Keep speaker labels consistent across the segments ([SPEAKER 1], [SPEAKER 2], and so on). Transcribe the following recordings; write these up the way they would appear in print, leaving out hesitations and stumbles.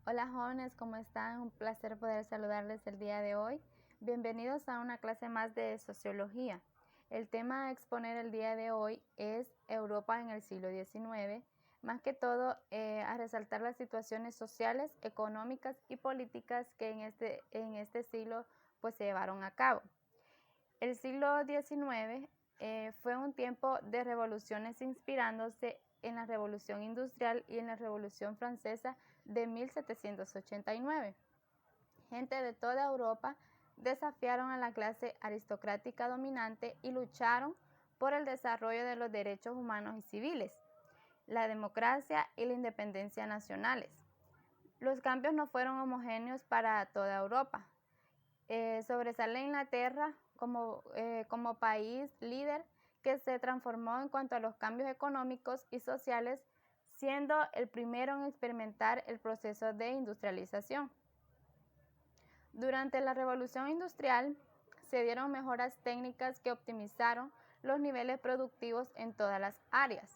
[SPEAKER 1] Hola jóvenes, ¿cómo están? Un placer poder saludarles el día de hoy. Bienvenidos a una clase más de Sociología. El tema a exponer el día de hoy es Europa en el siglo XIX, más que todo a resaltar las situaciones sociales, económicas y políticas que en este siglo pues, se llevaron a cabo. El siglo XIX fue un tiempo de revoluciones inspirándose en la Revolución Industrial y en la Revolución Francesa de 1789. Gente de toda Europa desafiaron a la clase aristocrática dominante y lucharon por el desarrollo de los derechos humanos y civiles, la democracia y la independencia nacionales. Los cambios no fueron homogéneos para toda Europa. Sobresale Inglaterra como país líder que se transformó en cuanto a los cambios económicos y sociales, siendo el primero en experimentar el proceso de industrialización. Durante la Revolución Industrial se dieron mejoras técnicas que optimizaron los niveles productivos en todas las áreas.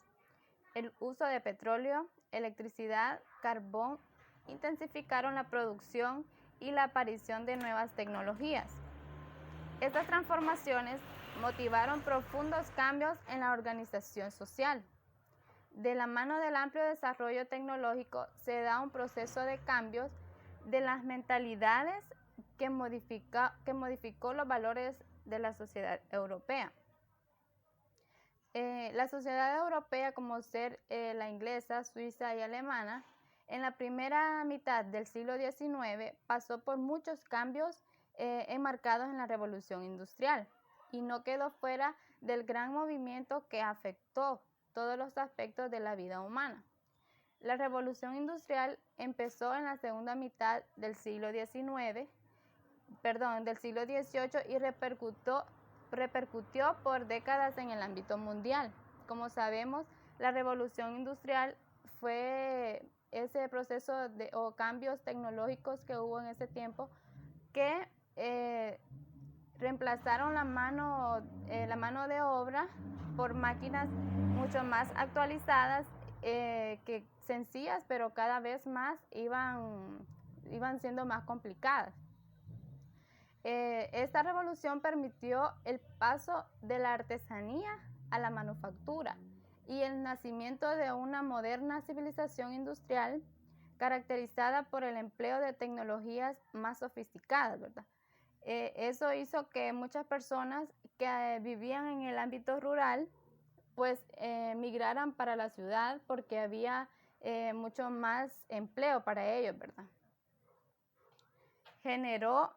[SPEAKER 1] El uso de petróleo, electricidad, carbón intensificaron la producción y la aparición de nuevas tecnologías. Estas transformaciones motivaron profundos cambios en la organización social. De la mano del amplio desarrollo tecnológico se da un proceso de cambios de las mentalidades que modificó los valores de la sociedad europea. La sociedad europea, como ser la inglesa, suiza y alemana, en la primera mitad del siglo XIX pasó por muchos cambios enmarcados en la revolución industrial y no quedó fuera del gran movimiento que afectó todos los aspectos de la vida humana. La revolución industrial empezó en la segunda mitad del siglo XVIII y repercutió por décadas en el ámbito mundial. Como sabemos, la revolución industrial fue ese proceso o cambios tecnológicos que hubo en ese tiempo que reemplazaron la mano de obra por máquinas mucho más actualizadas, que sencillas, pero cada vez más iban siendo más complicadas. Esta revolución permitió el paso de la artesanía a la manufactura y el nacimiento de una moderna civilización industrial caracterizada por el empleo de tecnologías más sofisticadas, ¿verdad? Eso hizo que muchas personas que vivían en el ámbito rural pues migraran para la ciudad porque había mucho más empleo para ellos, ¿verdad? Generó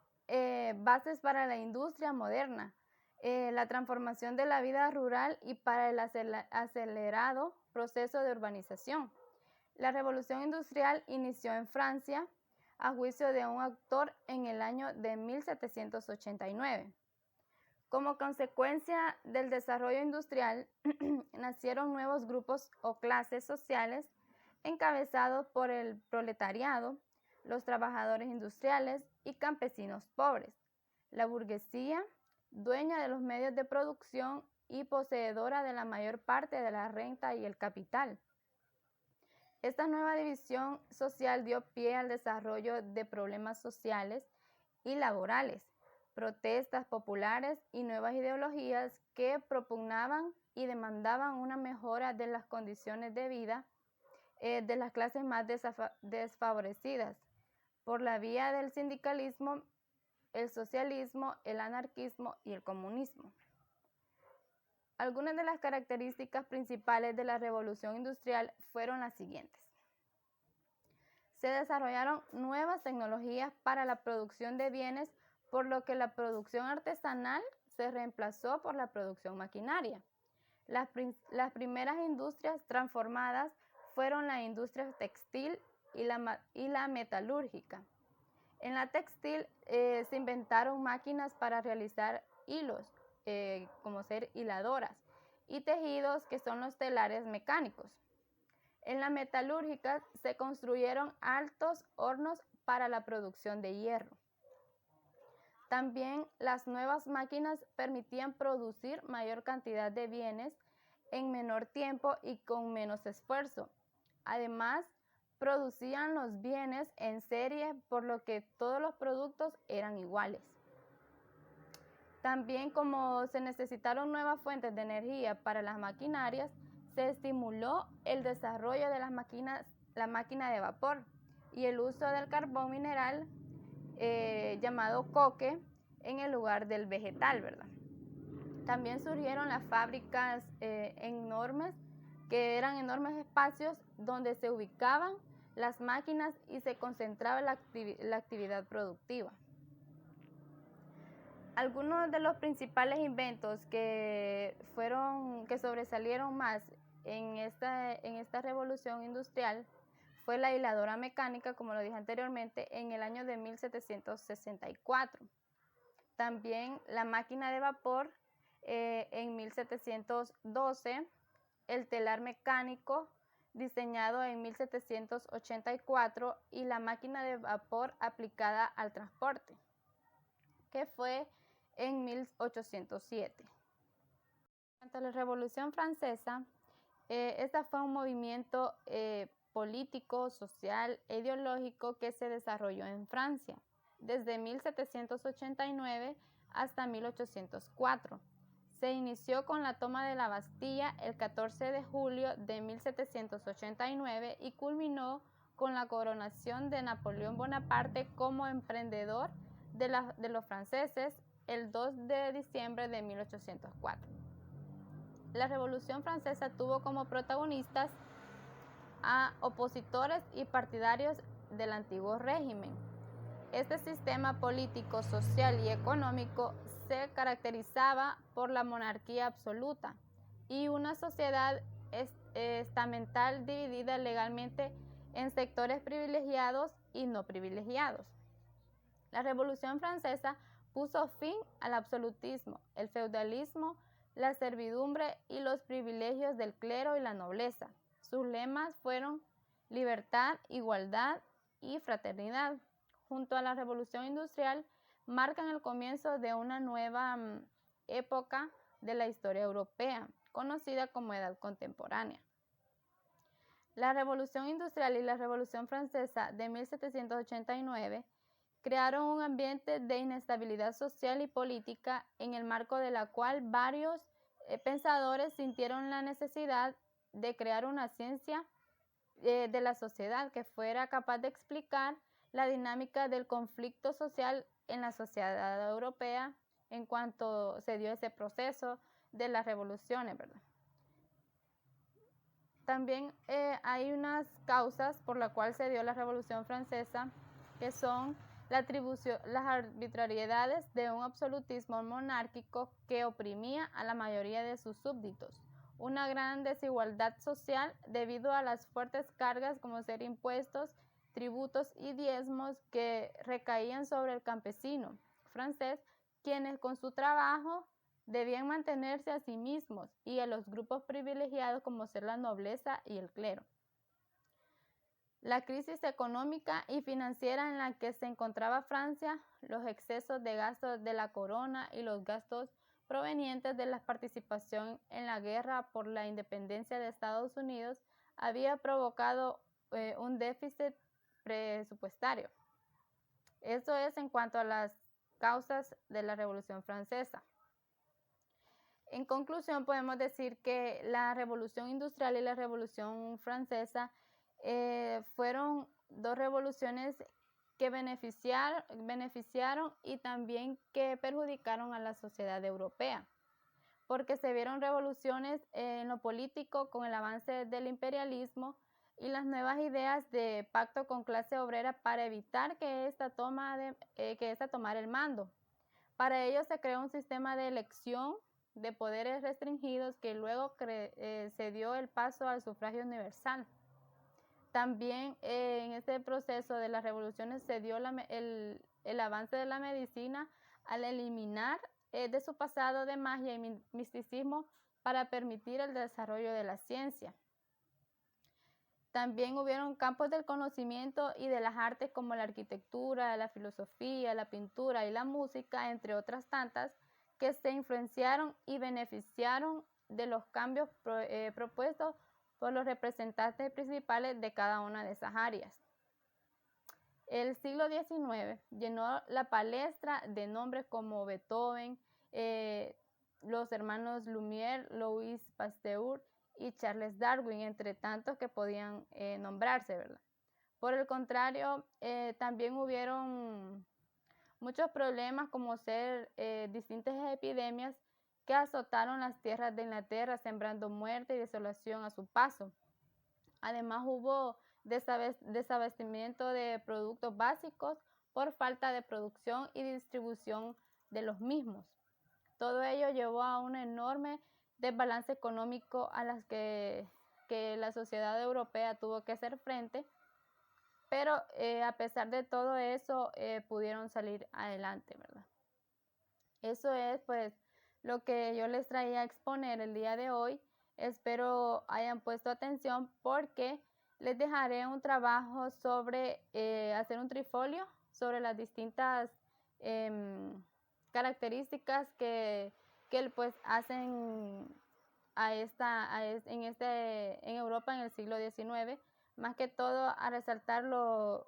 [SPEAKER 1] bases para la industria moderna, la transformación de la vida rural y para el acelerado proceso de urbanización. La revolución industrial inició en Francia a juicio de un autor en el año de 1789. Como consecuencia del desarrollo industrial, nacieron nuevos grupos o clases sociales encabezados por el proletariado, los trabajadores industriales y campesinos pobres, la burguesía, dueña de los medios de producción y poseedora de la mayor parte de la renta y el capital. Esta nueva división social dio pie al desarrollo de problemas sociales y laborales, protestas populares y nuevas ideologías que propugnaban y demandaban una mejora de las condiciones de vida de las clases más desfavorecidas por la vía del sindicalismo, el socialismo, el anarquismo y el comunismo. Algunas de las características principales de la revolución industrial fueron las siguientes. Se desarrollaron nuevas tecnologías para la producción de bienes, por lo que la producción artesanal se reemplazó por la producción maquinaria. Las primeras industrias transformadas fueron la industria textil y la metalúrgica. En la textil se inventaron máquinas para realizar hilos, como ser hiladoras, y tejidos, que son los telares mecánicos. En la metalúrgica se construyeron altos hornos para la producción de hierro. También las nuevas máquinas permitían producir mayor cantidad de bienes en menor tiempo y con menos esfuerzo. Además, producían los bienes en serie, por lo que todos los productos eran iguales. También, como se necesitaron nuevas fuentes de energía para las maquinarias, se estimuló el desarrollo de la máquina de vapor y el uso del carbón mineral llamado coque en el lugar del vegetal, ¿verdad? También surgieron las fábricas enormes, que eran enormes espacios donde se ubicaban las máquinas y se concentraba la actividad productiva. Algunos de los principales inventos que sobresalieron más en esta revolución industrial fue la hiladora mecánica, como lo dije anteriormente, en el año de 1764. También la máquina de vapor en 1712, el telar mecánico diseñado en 1784 y la máquina de vapor aplicada al transporte, que fue en 1807. En cuanto a la Revolución Francesa, esta fue un movimiento político, social e ideológico que se desarrolló en Francia desde 1789 hasta 1804. Se inició con la toma de la Bastilla el 14 de julio de 1789 y culminó con la coronación de Napoleón Bonaparte como emperador de los franceses el 2 de diciembre de 1804. La Revolución Francesa tuvo como protagonistas a opositores y partidarios del antiguo régimen. Este sistema político, social y económico se caracterizaba por la monarquía absoluta y una sociedad estamental dividida legalmente en sectores privilegiados y no privilegiados. La Revolución Francesa puso fin al absolutismo, el feudalismo, la servidumbre y los privilegios del clero y la nobleza. Sus lemas fueron libertad, igualdad y fraternidad. Junto a la Revolución Industrial, marcan el comienzo de una nueva época de la historia europea, conocida como Edad Contemporánea. La Revolución Industrial y la Revolución Francesa de 1789 crearon un ambiente de inestabilidad social y política en el marco de la cual varios pensadores sintieron la necesidad de crear una ciencia de la sociedad que fuera capaz de explicar la dinámica del conflicto social en la sociedad europea en cuanto se dio ese proceso de las revoluciones, ¿verdad? También hay unas causas por las cuales se dio la Revolución Francesa, que son las arbitrariedades de un absolutismo monárquico que oprimía a la mayoría de sus súbditos, una gran desigualdad social debido a las fuertes cargas como ser impuestos, tributos y diezmos que recaían sobre el campesino francés, quienes con su trabajo debían mantenerse a sí mismos, y a los grupos privilegiados como ser la nobleza y el clero. La crisis económica y financiera en la que se encontraba Francia, los excesos de gastos de la corona y los gastos provenientes de la participación en la guerra por la independencia de Estados Unidos había provocado un déficit presupuestario. Eso es en cuanto a las causas de la Revolución Francesa. En conclusión, podemos decir que la Revolución Industrial y la Revolución Francesa fueron dos revoluciones que beneficiaron y también que perjudicaron a la sociedad europea, porque se vieron revoluciones en lo político con el avance del imperialismo y las nuevas ideas de pacto con clase obrera para evitar que ésta tomara el mando. Para ello se creó un sistema de elección de poderes restringidos que luego se dio el paso al sufragio universal. También en este proceso de las revoluciones se dio el avance de la medicina al eliminar de su pasado de magia y misticismo para permitir el desarrollo de la ciencia. También hubieron campos del conocimiento y de las artes como la arquitectura, la filosofía, la pintura y la música, entre otras tantas, que se influenciaron y beneficiaron de los cambios propuestos por los representantes principales de cada una de esas áreas. El siglo XIX llenó la palestra de nombres como Beethoven, los hermanos Lumière, Louis Pasteur y Charles Darwin, entre tantos que podían nombrarse, ¿verdad? Por el contrario, también hubieron muchos problemas como ser distintas epidemias que azotaron las tierras de Inglaterra, sembrando muerte y desolación a su paso. Además, hubo desabastecimiento de productos básicos por falta de producción y distribución de los mismos. Todo ello llevó a un enorme desbalance económico a las que la sociedad europea tuvo que hacer frente, pero a pesar de todo eso pudieron salir adelante, ¿verdad? Eso es pues lo que yo les traía a exponer el día de hoy. Espero hayan puesto atención porque les dejaré un trabajo sobre hacer un trifolio sobre las distintas características que pues hacen en Europa en el siglo XIX, más que todo a resaltar lo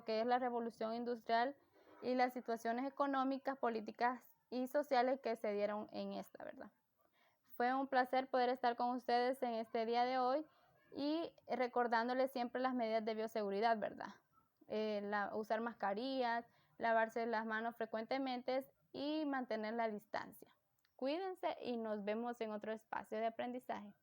[SPEAKER 1] que es la revolución industrial y las situaciones económicas, políticas y sociales que se dieron en esta, ¿verdad? Fue un placer poder estar con ustedes en este día de hoy y recordándoles siempre las medidas de bioseguridad, ¿verdad? Usar mascarillas, lavarse las manos frecuentemente y mantener la distancia. Cuídense y nos vemos en otro espacio de aprendizaje.